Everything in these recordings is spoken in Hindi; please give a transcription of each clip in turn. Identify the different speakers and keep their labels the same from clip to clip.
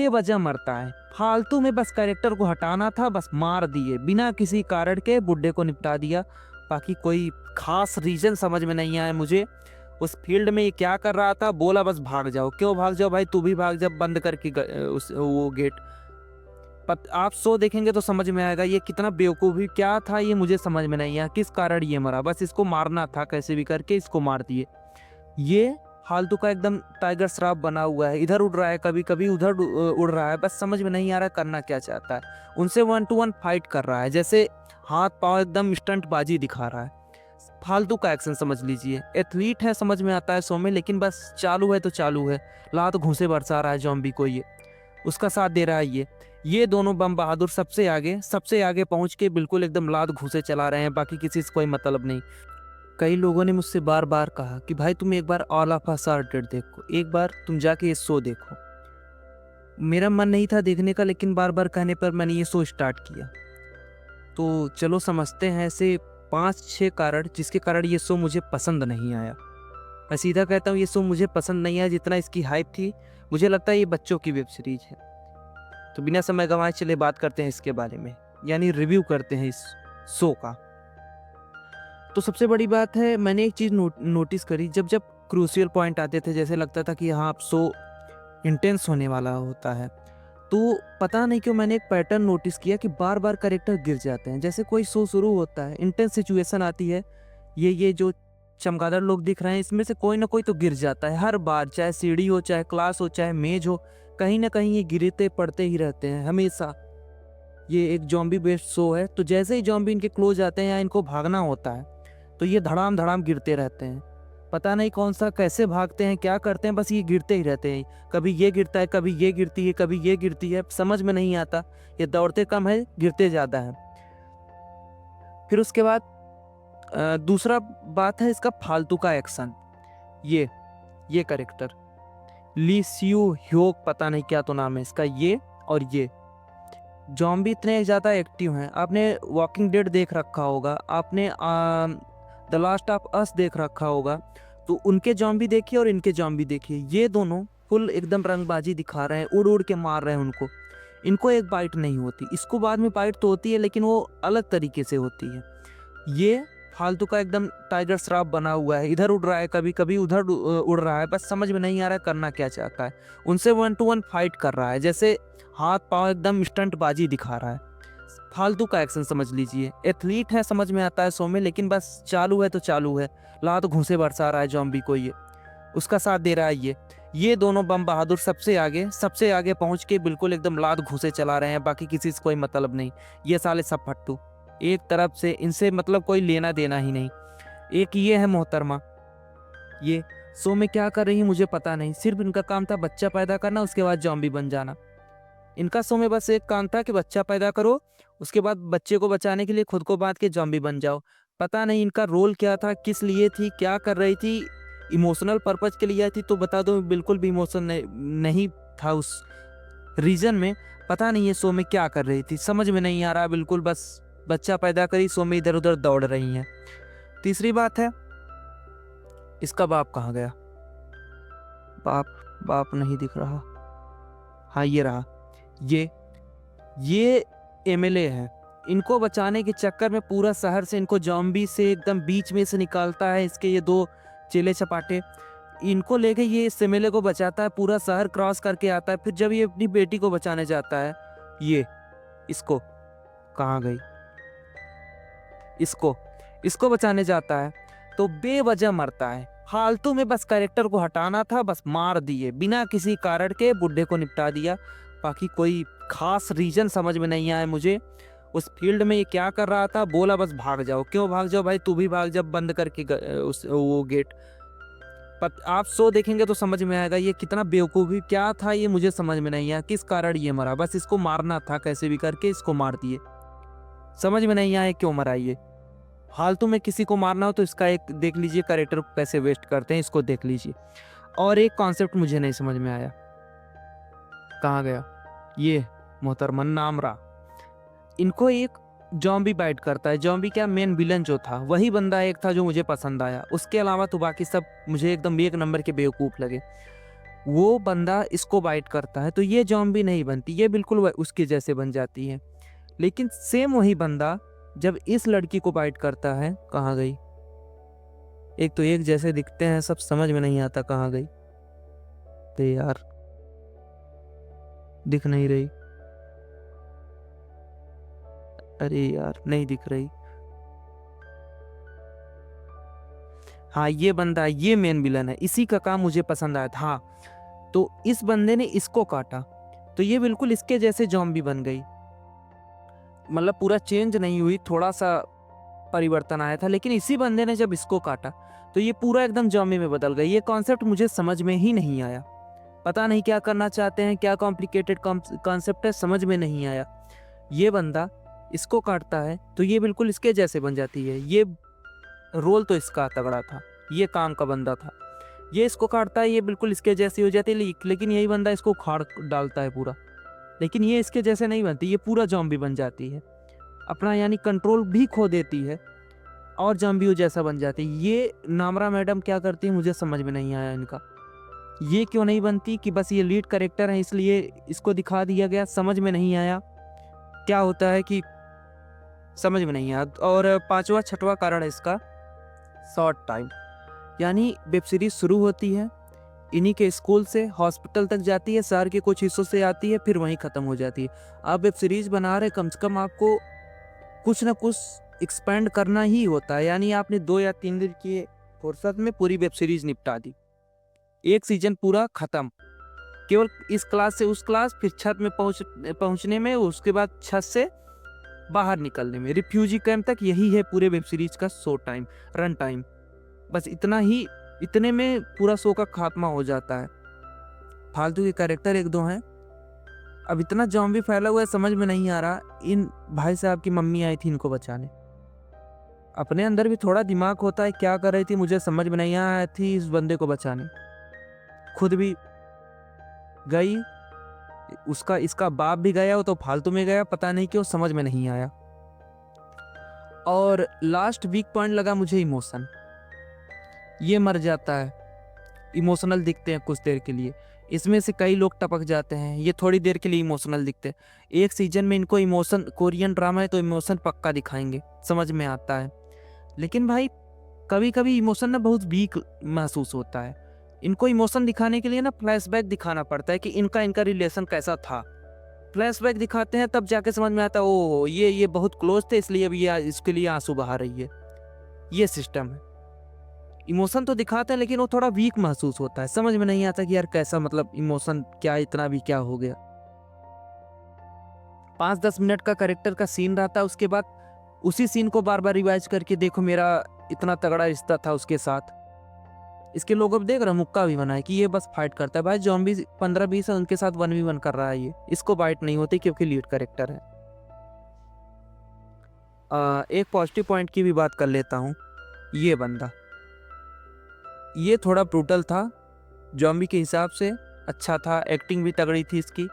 Speaker 1: बेवजह मरता है। फालतू में बस कैरेक्टर को हटाना था, बस मार दिए बिना किसी कारण के, बुड्ढे को निपटा दिया। बाकी कोई खास रीजन समझ में नहीं आया मुझे। उस फील्ड में ये क्या कर रहा था, बोला बस भाग जाओ। क्यों भाग जाओ भाई, तू भी भाग जा, बंद करके उस वो गेट। आप शो देखेंगे तो समझ में आएगा ये कितना बेवकूफ़ी क्या था, ये मुझे समझ में नहीं आया किस कारण ये मरा। बस इसको मारना था, कैसे भी करके इसको मार दिए। ये फालतू का एकदम टाइगर श्रॉफ बना हुआ है, इधर उड़ रहा है, कभी कभी उधर उड़ रहा है, बस समझ में नहीं आ रहा करना क्या चाहता है। उनसे 1 to 1 फाइट कर रहा है, जैसे हाथ पाँव एकदम स्टंट बाजी दिखा रहा है। फालतू का एक्शन समझ लीजिए। एथलीट है समझ में आता है शो में, लेकिन बस चालू है तो चालू है, लात घूंसे बरसा रहा है जॉम्बी को, ये उसका साथ दे रहा है। ये दोनों बम बहादुर सबसे आगे पहुंच के बिल्कुल एकदम लात घूंसे चला रहे हैं, बाकी किसी से कोई मतलब नहीं। कई लोगों ने मुझसे बार बार कहा कि भाई तुम एक बार all of us are dead देखो, एक बार तुम जाके ये शो देखो। मेरा मन नहीं था देखने का, लेकिन बार बार कहने पर मैंने ये शो स्टार्ट किया। तो चलो समझते हैं ऐसे 5-6 कारण जिसके कारण ये शो मुझे पसंद नहीं आया। मैं सीधा कहता हूँ ये शो मुझे पसंद नहीं आया, जितना इसकी हाइप थी मुझे लगता है ये बच्चों की वेब सीरीज है। तो बिना समय गंवाए चले बात करते हैं इसके बारे में, यानी रिव्यू करते हैं इस शो का। तो सबसे बड़ी बात है, मैंने एक चीज़ नोटिस करी, जब जब क्रूशियल पॉइंट आते थे, जैसे लगता था कि हाँ अब शो इंटेंस होने वाला होता है, तो पता नहीं क्यों मैंने एक पैटर्न नोटिस किया कि बार बार कैरेक्टर गिर जाते हैं। जैसे कोई शो शुरू होता है, इंटेंस सिचुएशन आती है, ये जो चमगादड़ लोग दिख रहे हैं, इसमें से कोई ना कोई तो गिर जाता है हर बार, चाहे सीढ़ी हो, चाहे क्लास हो, चाहे मेज हो, कहीं ना कहीं ये गिरते पड़ते ही रहते हैं हमेशा। ये एक जॉम्बी बेस्ड शो है, तो जैसे ही जॉम्बी इनके क्लोज आते हैं या इनको भागना होता है, तो ये धड़ाम धड़ाम गिरते रहते हैं। पता नहीं कौन सा कैसे भागते हैं, क्या करते हैं, बस ये गिरते ही रहते हैं। कभी ये गिरता है, कभी ये गिरती है, कभी ये गिरती है, समझ में नहीं आता। ये दौड़ते कम है, गिरते ज़्यादा है। फिर उसके बाद दूसरा बात है इसका फालतू का एक्शन। ये कैरेक्टर ली सियू ह्योक, पता नहीं क्या तो नाम है इसका, ये और ये जॉम्बी इतने ज़्यादा एक्टिव हैं। आपने वॉकिंग डेड देख रखा होगा, आपने द लास्ट ऑफ अस देख रखा होगा, तो उनके जॉम्बी देखिए और इनके जॉम्बी देखिए, ये दोनों फुल एकदम रंगबाजी दिखा रहे हैं, उड़ उड़ के मार रहे हैं उनको। इनको एक बाइट नहीं होती, इसको बाद में बाइट तो होती है, लेकिन वो अलग तरीके से होती है। ये फालतू का एकदम टाइगर श्रॉफ बना हुआ है, इधर उड़ रहा है, कभी कभी उधर उड़ रहा है, बस समझ में नहीं आ रहा है करना क्या चाहता है। उनसे 1 to 1 फाइट कर रहा है, जैसे हाथ पाँव एकदम स्टंट बाजी दिखा रहा है। फालतू का एक्शन समझ लीजिए। एथलीट है समझ में आता है शो में, लेकिन बस चालू है तो चालू है, लात घूंसे बरसा रहा है जॉम्बी को, ये उसका साथ दे रहा है। ये दोनों बम बहादुर सबसे आगे पहुंच के बिल्कुल एकदम लात घूंसे चला रहे हैं, बाकी किसी से कोई मतलब नहीं। ये साले सब फट्टू, एक तरफ से इनसे मतलब कोई लेना देना ही नहीं। एक ये है मोहतरमा, ये शो में क्या कर रही है मुझे पता नहीं, सिर्फ इनका काम था बच्चा पैदा करना, उसके बाद जॉम्बी बन जाना। इनका शो में बस एक काम था कि बच्चा पैदा करो, उसके बाद बच्चे को बचाने के लिए खुद को बांध के जॉम्बी बन जाओ। पता नहीं इनका रोल क्या था, किस लिए थी, क्या कर रही थी, इमोशनल पर्पज के लिए थी तो बता दो, बिल्कुल भी इमोशन नहीं था उस रीजन में। पता नहीं ये शो में क्या कर रही थी, समझ में नहीं आ रहा, बिल्कुल बस बच्चा पैदा करी, शो में इधर उधर दौड़ रही हैं। तीसरी बात है, इसका बाप कहाँ गया? बाप नहीं दिख रहा। हाँ ये रहा, ये एमएलए है। इनको बचाने के चक्कर में पूरा शहर से इनको जॉम्बी से एकदम बीच में से निकालता है, इसके ये 2 चेले चपाटे, इनको लेके ये इस एमएलए को बचाता है, पूरा शहर क्रॉस करके आता है। फिर जब ये अपनी बेटी को बचाने जाता है, ये इसको कहाँ गई, इसको बचाने जाता है, तो बेवजह मरता है। फालतू में बस कैरेक्टर को हटाना था, बस मार दिए बिना किसी कारण के, बुड्ढे को निपटा दिया। बाकी कोई खास रीजन समझ में नहीं आया मुझे। उस फील्ड में ये क्या कर रहा था, बोला बस भाग जाओ। क्यों भाग जाओ भाई, तू भी भाग जा, बंद करके उस वो गेट। आप शो देखेंगे तो समझ में आएगा ये कितना बेवकूफ़ी क्या था, ये मुझे समझ में नहीं आया किस कारण ये मरा। बस इसको मारना था, कैसे भी करके इसको मार दिए, समझ में नहीं आया क्यों मरा ये। फालतू में किसी को मारना हो तो इसका एक देख लीजिए, कैरेक्टर कैसे वेस्ट करते हैं, इसको देख लीजिए। और एक कॉन्सेप्ट मुझे नहीं समझ में आया, कहाँ गया ये मोहतरमा नामरा। इनको एक जॉम्बी बाइट करता है, जॉम्बी क्या, मेन विलन जो था वही बंदा एक था जो मुझे पसंद आया, उसके अलावा तो बाकी सब मुझे एकदम 1 नंबर के बेवकूफ़ लगे। वो बंदा इसको बाइट करता है तो ये जॉम्बी नहीं बनती, ये बिल्कुल उसके जैसे बन जाती है। लेकिन सेम वही बंदा जब इस लड़की को बाइट करता है, कहाँ गई, एक तो एक जैसे दिखते हैं सब, समझ में नहीं आता कहाँ गई, तो यार दिख नहीं रही, अरे यार नहीं दिख रही। हाँ ये बंदा, ये मेन विलन है, इसी का काम मुझे पसंद आया था। हाँ तो इस बंदे ने इसको काटा तो ये बिल्कुल इसके जैसे जॉम्बी बन गई, मतलब पूरा चेंज नहीं हुई, थोड़ा सा परिवर्तन आया था, लेकिन इसी बंदे ने जब इसको काटा तो ये पूरा एकदम जॉम्बी में बदल गई। ये कॉन्सेप्ट मुझे समझ में ही नहीं आया, पता नहीं क्या करना चाहते हैं, क्या कॉम्प्लिकेटेड कॉन्सेप्ट है, समझ में नहीं आया। ये बंदा इसको काटता है तो ये बिल्कुल इसके जैसे बन जाती है, ये रोल तो इसका तगड़ा था, ये काम का बंदा था। ये इसको काटता है, ये बिल्कुल इसके जैसी हो जाती है, लेकिन यही बंदा इसको उखाड़ डालता है पूरा, लेकिन ये इसके जैसे नहीं बनती, ये पूरा जॉम्बी बन जाती है, अपना यानी कंट्रोल भी खो देती है और जॉम्बी जैसा बन जाती है। ये नामरा मैडम क्या करती है मुझे समझ में नहीं आया इनका, ये क्यों नहीं बनती कि बस ये लीड कैरेक्टर है इसलिए इसको दिखा दिया गया, समझ में नहीं आया क्या होता है कि समझ में नहीं आया। और पांचवा छठवां कारण है इसका शॉर्ट टाइम, यानी वेब सीरीज शुरू होती है इन्हीं के स्कूल से, हॉस्पिटल तक जाती है, शहर के कुछ हिस्सों से आती है, फिर वहीं ख़त्म हो जाती है। आप वेब सीरीज बना रहे, कम से कम आपको कुछ ना कुछ एक्सपेंड करना ही होता है, यानी आपने 2 या 3 दिन की फुर्सत में पूरी वेब सीरीज निपटा दी, एक सीजन पूरा ख़त्म, केवल इस क्लास से उस क्लास, फिर छत में पहुंचने में, उसके बाद छत से बाहर निकलने में, रिफ्यूजी कैंप तक, यही है पूरे वेब सीरीज का शो टाइम, रन टाइम, बस इतना ही, इतने में पूरा शो का खात्मा हो जाता है। फालतू के कैरेक्टर 1-2 हैं। अब इतना जॉम्बी फैला हुआ है, समझ में नहीं आ रहा, इन भाई साहब की मम्मी आई थी इनको बचाने, अपने अंदर भी थोड़ा दिमाग होता है, क्या कर रही थी मुझे समझ में नहीं आया, थी इस बंदे को बचाने, खुद भी गई, उसका इसका बाप भी गया, वो तो फालतू में गया, पता नहीं क्यों, समझ में नहीं आया। और लास्ट वीक पॉइंट लगा मुझे इमोशन, ये मर जाता है, इमोशनल दिखते हैं कुछ देर के लिए, इसमें से कई लोग टपक जाते हैं, ये थोड़ी देर के लिए इमोशनल दिखते हैं, एक सीजन में इनको इमोशन, कोरियन ड्रामा है तो इमोशन पक्का दिखाएंगे, समझ में आता है, लेकिन भाई कभी कभी इमोशन ना बहुत वीक महसूस होता है, इनको इमोशन दिखाने के लिए ना फ्लैशबैक दिखाना पड़ता है कि इनका रिलेशन कैसा था, फ्लैशबैक दिखाते हैं तब जाके समझ में आता है ओ ये बहुत क्लोज थे इसलिए अभी इसके लिए आंसू बहा रही है, ये सिस्टम है। इमोशन तो दिखाते हैं लेकिन वो थोड़ा वीक महसूस होता है, समझ में नहीं आता कि यार कैसा, मतलब इमोशन क्या, इतना भी क्या हो गया। 5-10 मिनट का कैरेक्टर का सीन रहता है, उसके बाद उसी सीन को बार बार रिवाइज करके देखो मेरा इतना तगड़ा रिश्ता था उसके साथ, इसके लोगों को देख रहा मुक्का भी बना है कि ये बस फाइट करता है, भाई जॉम्बी 15-20 है उनके साथ 1v1 कर रहा है, ये इसको बाइट नहीं होती क्योंकि लीड कैरेक्टर है। एक पॉजिटिव पॉइंट की भी बात कर लेता हूँ, ये बंदा, ये थोड़ा ब्रूटल था, जॉम्बी के हिसाब से अच्छा था, एक्टिंग भी तगड़ी थी इसकी,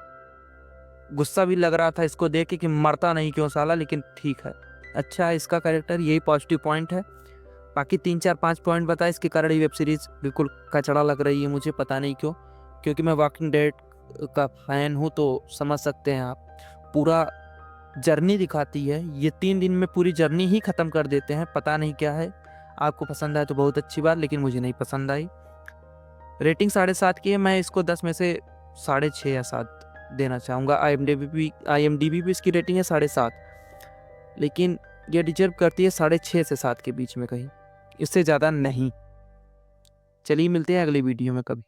Speaker 1: गुस्सा भी लग रहा था इसको देख के कि मरता नहीं क्यों साला, लेकिन ठीक है, अच्छा है इसका कैरेक्टर, यही पॉजिटिव पॉइंट है। बाकी 3-4-5 पॉइंट बताए, इसके कारण ये वेब सीरीज़ बिल्कुल कचड़ा लग रही है मुझे, पता नहीं क्यों, क्योंकि मैं वॉकिंग डेड का फ़ैन हूँ, तो समझ सकते हैं आप, पूरा जर्नी दिखाती है, ये 3 दिन में पूरी जर्नी ही ख़त्म कर देते हैं, पता नहीं क्या है। आपको पसंद आए तो बहुत अच्छी बात, लेकिन मुझे नहीं पसंद आई। रेटिंग 7.5 की है, मैं इसको 10 में से 6.5 या 7 देना चाहूँगा। IMDb भी इसकी रेटिंग है 7.5, लेकिन ये डिजर्व करती है 6.5 से 7 के बीच में कहीं, इससे ज़्यादा नहीं। चलिए मिलते हैं अगली वीडियो में कभी।